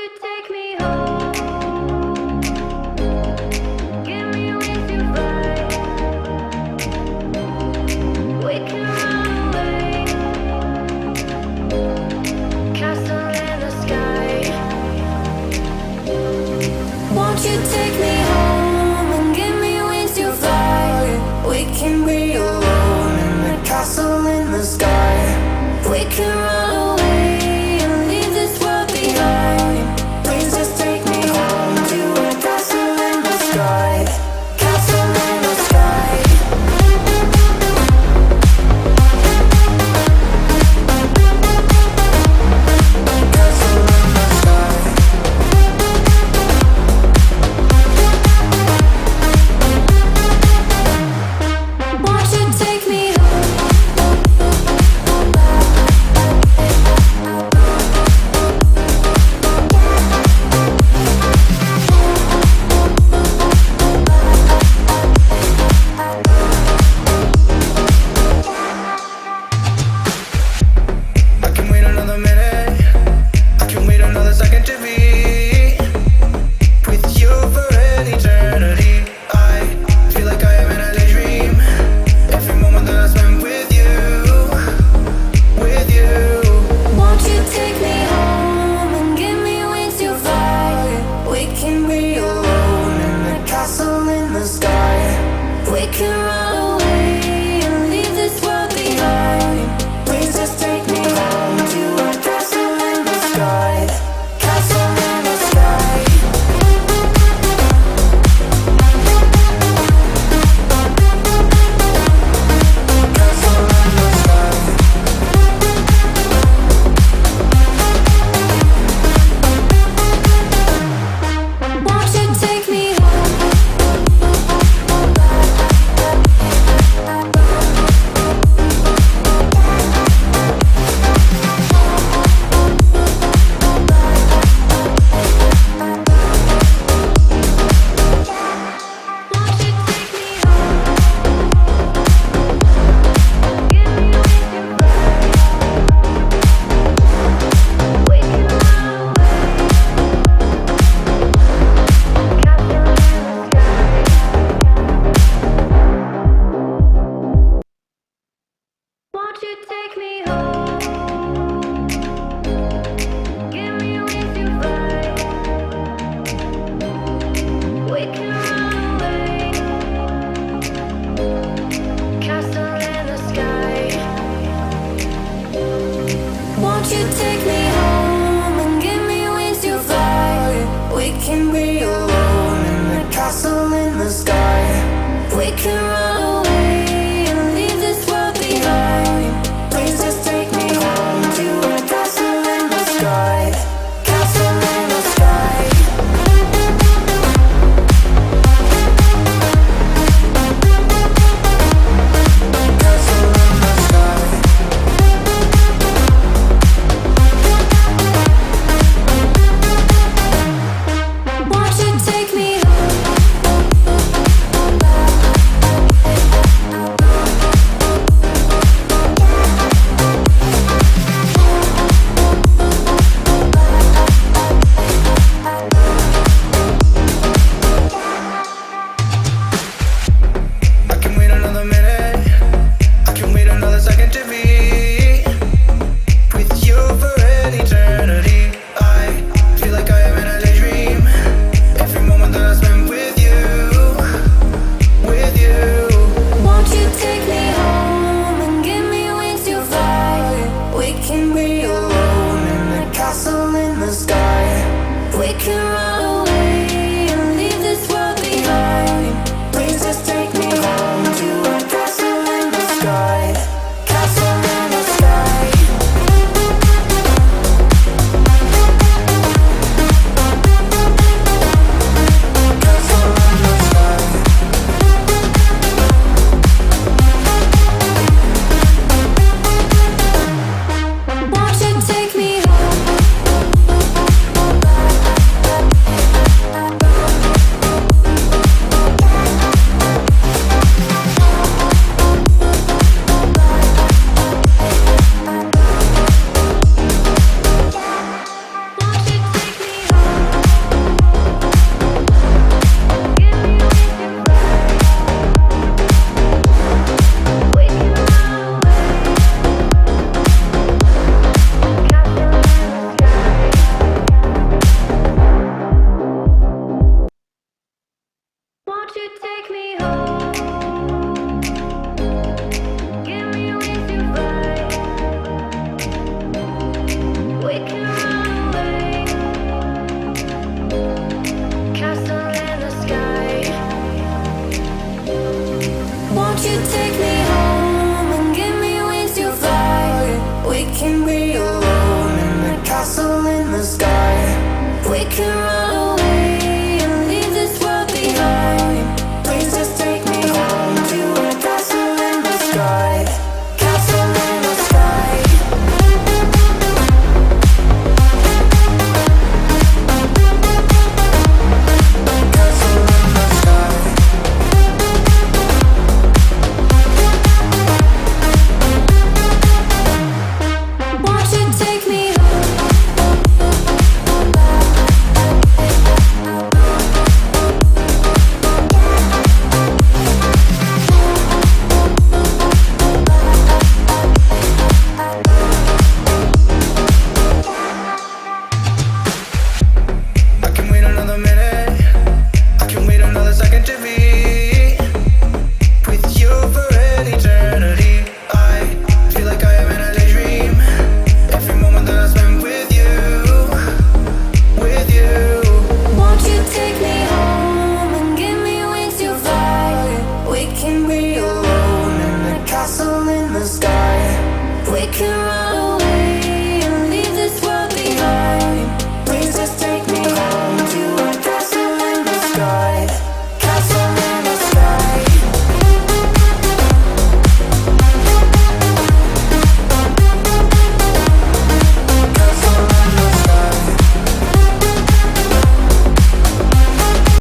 you take me home? Give me with your flight. We can run away. Castle in the sky. Won't you take me home and give me wings to fly? We can be alone in the castle in the sky. We can run away and leave this world behind. Please just take me home to a castle in the sky. Castle in the sky. Castle in the sky. Won't you take me home? I can wait another minute. I can wait another second to be with you for an eternity. I feel like I am in a daydream. Every moment that I spend with you, with you. Won't you take me home and give me wings to fly? We can be alone in the castle in the sky. We can run away and leave this world behind. Please just take me home to a castle in the sky. Castle in the sky. Castle in the sky. Won't you take me home? Won't you take me home? Give me wings to fly. We can run away. Castle in the sky. Won't you take me home? Give me wings to fly. We can run away. Castle in the sky. Won't you take me home and give me wings to fly? We can be alone in the castle in the sky. We can run away and leave this world behind. Please just take me home to a castle in the sky. Castle in the sky. Castle in the sky. Won't you take me home? I can wait another minute. I can wait another second to be with you for an eternity. I feel like I am in a daydream. Every moment that I spend with you, with you. Won't you take me home and give me wings to fly? We can be alone in the castle in the sky. We can run away and leave this world behind. Please just take me home to a castle in the sky. Castle in the sky. Castle in the sky. Won't you take me home? castle.